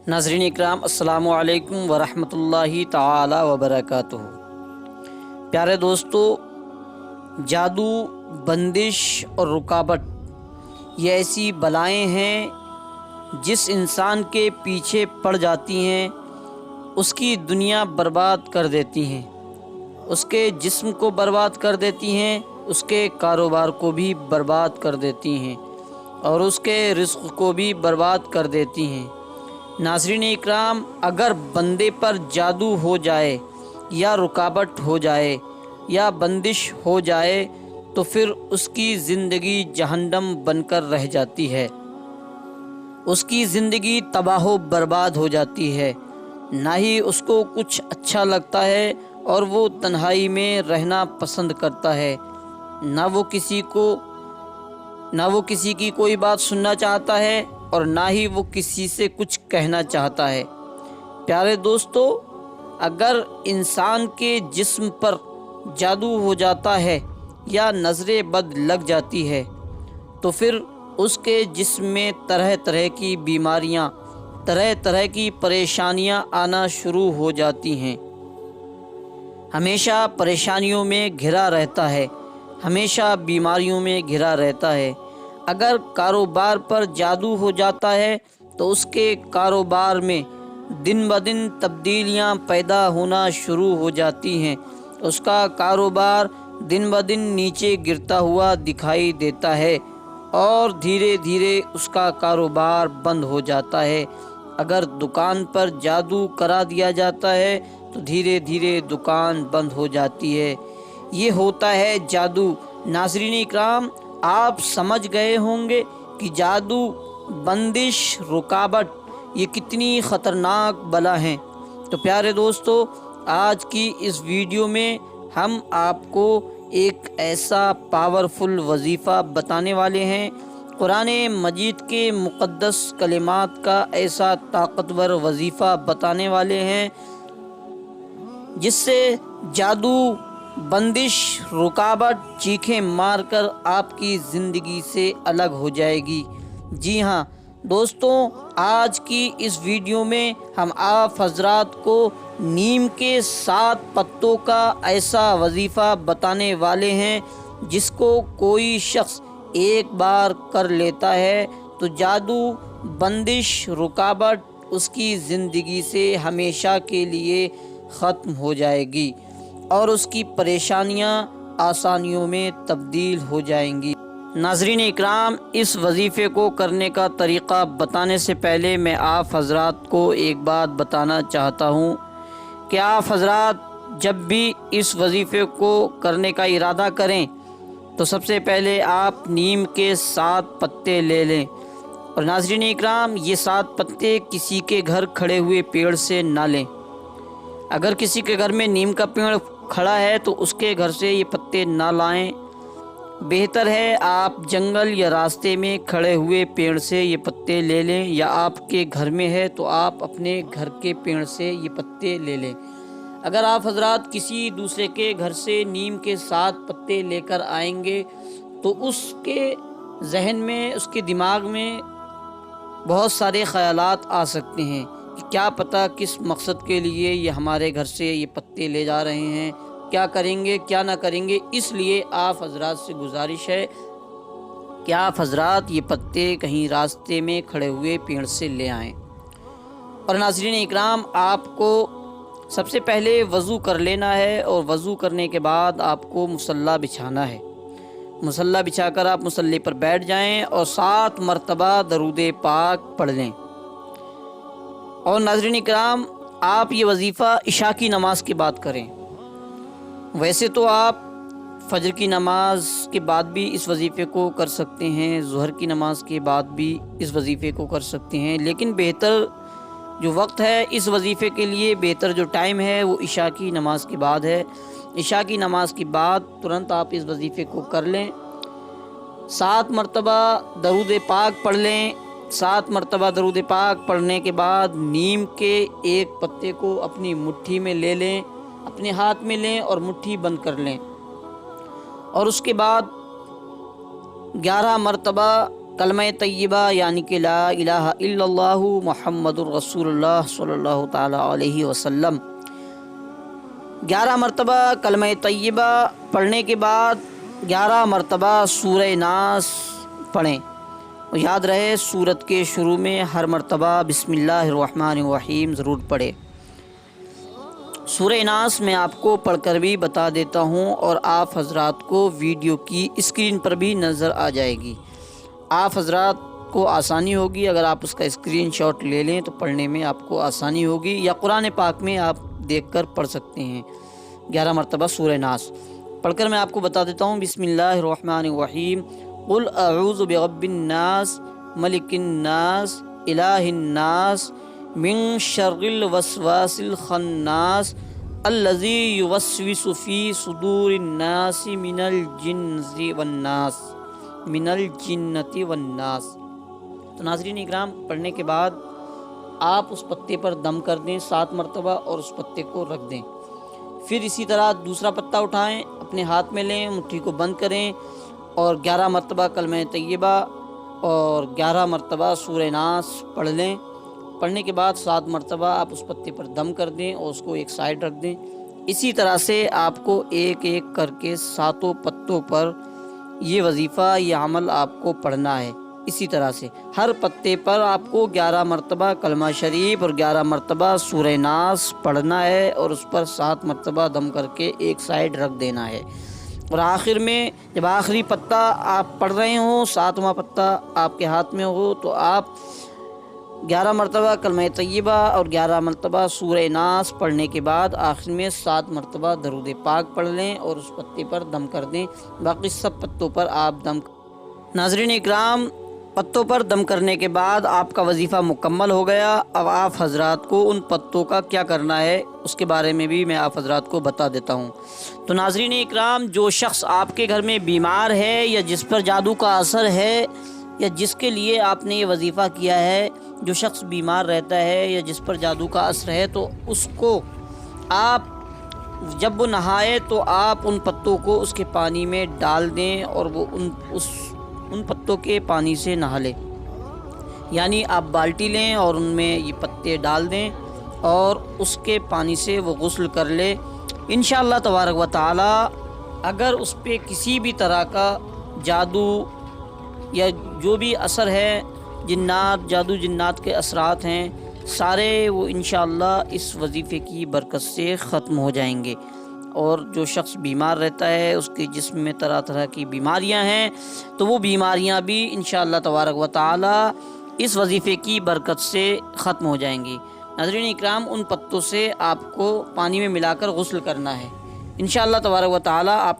नाज़रीन इकराम, अस्सलामु अलैकुम वरहमतुल्लाहि ताला वबरकातुहू। प्यारे दोस्तों, जादू, बंदिश और रुकावट ये ऐसी बलाएं हैं जिस इंसान के पीछे पड़ जाती हैं उसकी दुनिया बर्बाद कर देती हैं, उसके जिस्म को बर्बाद कर देती हैं, उसके कारोबार को भी बर्बाद कर देती हैं और उसके रिज़्क़ को भी बर्बाद कर देती हैं। नाज़रीन इकराम, अगर बंदे पर जादू हो जाए या रुकावट हो जाए या बंदिश हो जाए तो फिर उसकी ज़िंदगी जहन्नम बनकर रह जाती है, उसकी ज़िंदगी तबाह बर्बाद हो जाती है। ना ही उसको कुछ अच्छा लगता है और वो तन्हाई में रहना पसंद करता है, ना वो किसी की कोई बात सुनना चाहता है और ना ही वो किसी से कुछ कहना चाहता है। प्यारे दोस्तों, अगर इंसान के जिस्म पर जादू हो जाता है या नज़र बद लग जाती है तो फिर उसके जिस्म में तरह तरह की बीमारियां, तरह तरह की परेशानियां आना शुरू हो जाती हैं। हमेशा परेशानियों में घिरा रहता है, हमेशा बीमारियों में घिरा रहता है। अगर कारोबार पर जादू हो जाता है तो उसके कारोबार में दिन ब दिन तब्दीलियां पैदा होना शुरू हो जाती हैं, उसका कारोबार दिन ब दिन नीचे गिरता हुआ दिखाई देता है और धीरे धीरे उसका कारोबार बंद हो जाता है। अगर दुकान पर जादू करा दिया जाता है तो धीरे धीरे दुकान बंद हो जाती है। ये होता है जादू। नाज़रीन इकराम, आप समझ गए होंगे कि जादू, बंदिश, रुकावट ये कितनी ख़तरनाक बला हैं। तो प्यारे दोस्तों, आज की इस वीडियो में हम आपको एक ऐसा पावरफुल वजीफ़ा बताने वाले हैं, कुरान मजीद के मुक़द्दस कलिमात का ऐसा ताकतवर वजीफ़ा बताने वाले हैं जिससे जादू, बंदिश, रुकावट चीखें मारकर आपकी ज़िंदगी से अलग हो जाएगी। जी हाँ दोस्तों, आज की इस वीडियो में हम आप हजरात को नीम के 7 पत्तों का ऐसा वजीफ़ा बताने वाले हैं जिसको कोई शख्स एक बार कर लेता है तो जादू, बंदिश, रुकावट उसकी ज़िंदगी से हमेशा के लिए ख़त्म हो जाएगी और उसकी परेशानियां आसानियों में तब्दील हो जाएंगी। नाज़रीन इकराम, इस वजीफ़े को करने का तरीक़ा बताने से पहले मैं आप हज़रात को एक बात बताना चाहता हूँ कि आप हज़रात जब भी इस वजीफ़े को करने का इरादा करें तो सबसे पहले आप नीम के 7 पत्ते ले लें। और नाज़रीन इकराम, ये 7 पत्ते किसी के घर खड़े हुए पेड़ से ना लें। अगर किसी के घर में नीम का पेड़ खड़ा है तो उसके घर से ये पत्ते ना लाएं। बेहतर है आप जंगल या रास्ते में खड़े हुए पेड़ से ये पत्ते ले लें, या आपके घर में है तो आप अपने घर के पेड़ से ये पत्ते ले लें। अगर आप हजरात किसी दूसरे के घर से नीम के 7 पत्ते लेकर आएंगे तो उसके जहन में, उसके दिमाग में बहुत सारे ख़यालात आ सकते हैं कि क्या पता किस मकसद के लिए ये हमारे घर से ये पत्ते ले जा रहे हैं, क्या करेंगे क्या ना करेंगे। इसलिए आप हजरात से गुजारिश है कि आप हजरात ये पत्ते कहीं रास्ते में खड़े हुए पेड़ से ले आएं। और नाज़रीन इकराम, आपको सबसे पहले वज़ू कर लेना है और वज़ू करने के बाद आपको मुसल्ला बिछाना है। मुसल्ला बिछाकर आप मुसल्ले पर बैठ जाएं और 7 मरतबा दरूद पाक पढ़ लें। और नाज़रीन इकराम, आप ये वजीफ़ा इशा की नमाज के बाद करें। वैसे तो आप फजर की नमाज के बाद भी इस वजीफ़े को कर सकते हैं, ज़ुहर की नमाज के बाद भी इस वजीफ़े को कर सकते हैं, लेकिन बेहतर जो वक्त है इस वजीफ़े के लिए, बेहतर जो टाइम है वो इशा की नमाज के बाद है। इशा की नमाज के बाद तुरंत आप इस वजीफ़े को कर लें। 7 मरतबा दरूद पाक पढ़ लें। 7 मरतबा दरूद पाक पढ़ने के बाद नीम के एक पत्ते को अपनी मुट्ठी में ले लें, अपने हाथ में लें और मुट्ठी बंद कर लें। और उसके बाद 11 मरतबा کلمہ طیبہ یعنی کہ لا الہ الا اللہ محمد الرسول اللہ صلی اللہ تعالی علیہ وسلم 11 مرتبہ کلمہ طیبہ پڑھنے کے بعد 11 مرتبہ سورہ ناس پڑھیں، اور یاد رہے سورت کے شروع میں ہر مرتبہ بسم اللہ الرحمن الرحیم ضرور پڑھیں۔ سورہ ناس میں آپ کو پڑھ کر بھی بتا دیتا ہوں، اور آپ حضرات کو ویڈیو کی اسکرین پر بھی نظر آ جائے گی، آپ حضرات کو آسانی ہوگی۔ اگر آپ اس کا اسکرین شاٹ لے لیں تو پڑھنے میں آپ کو آسانی ہوگی، یا قرآن پاک میں آپ دیکھ کر پڑھ سکتے ہیں 11 مرتبہ سورہ ناس پڑھ کر میں آپ کو بتا دیتا ہوں۔ بسم اللہ الرحمن الرحیم، قل اعوذ برب الناس ملک الناس الہ الناس من شر الوسواس الخناس الذی یوسوس فی صدور الناس من الجنۃ والناس۔ تو ناظرین اکرام، پڑھنے کے بعد آپ اس پتے پر دم کر دیں 7 مرتبہ اور اس پتے کو رکھ دیں۔ پھر اسی طرح دوسرا پتا اٹھائیں، اپنے ہاتھ میں لیں، مٹھی کو بند کریں اور 11 مرتبہ کلمہ طیبہ اور 11 مرتبہ سورہ ناس پڑھ لیں۔ پڑھنے کے بعد 7 مرتبہ آپ اس پتے پر دم کر دیں اور اس کو ایک سائیڈ رکھ دیں۔ اسی طرح سے آپ کو ایک ایک کر کے 7 پتوں پر یہ وظیفہ، یہ عمل آپ کو پڑھنا ہے۔ اسی طرح سے ہر پتے پر آپ کو 11 مرتبہ کلمہ شریف اور 11 مرتبہ سورہ ناس پڑھنا ہے، اور اس پر 7 مرتبہ دم کر کے ایک سائیڈ رکھ دینا ہے۔ اور آخر میں جب آخری پتا آپ پڑھ رہے ہوں، 7واں پتا آپ کے ہاتھ میں ہو، تو آپ 11 مرتبہ کلمہ طیبہ اور 11 مرتبہ سورہ ناس پڑھنے کے بعد آخر میں 7 مرتبہ درود پاک پڑھ لیں اور اس پتے پر دم کر دیں۔ باقی سب پتوں پر آپ دم۔ ناظرین اکرام، پتوں پر دم کرنے کے بعد آپ کا وظیفہ مکمل ہو گیا۔ اب آپ حضرات کو ان پتوں کا کیا کرنا ہے اس کے بارے میں بھی میں آپ حضرات کو بتا دیتا ہوں۔ تو ناظرین اکرام، جو شخص آپ کے گھر میں بیمار ہے یا جس پر جادو کا اثر ہے یا جس کے لیے آپ نے یہ وظیفہ کیا ہے، جو شخص بیمار رہتا ہے یا جس پر جادو کا اثر ہے، تو اس کو آپ جب وہ نہائے تو آپ ان پتوں کو اس کے پانی میں ڈال دیں اور وہ ان پتوں کے پانی سے نہا لے۔ یعنی آپ بالٹی لیں اور ان میں یہ پتے ڈال دیں اور اس کے پانی سے وہ غسل کر لے۔ انشاءاللہ تبارک و تعالی اگر اس پہ کسی بھی طرح کا جادو یا جو بھی اثر ہے، جنات، جادو جنات کے اثرات ہیں، سارے وہ انشاءاللہ اس وظیفے کی برکت سے ختم ہو جائیں گے۔ اور جو شخص بیمار رہتا ہے، اس کے جسم میں طرح طرح کی بیماریاں ہیں، تو وہ بیماریاں بھی انشاءاللہ تبارک و تعالی اس وظیفے کی برکت سے ختم ہو جائیں گی۔ ناظرین اکرام، ان پتوں سے آپ کو پانی میں ملا کر غسل کرنا ہے۔ انشاءاللہ تبارک و تعالی آپ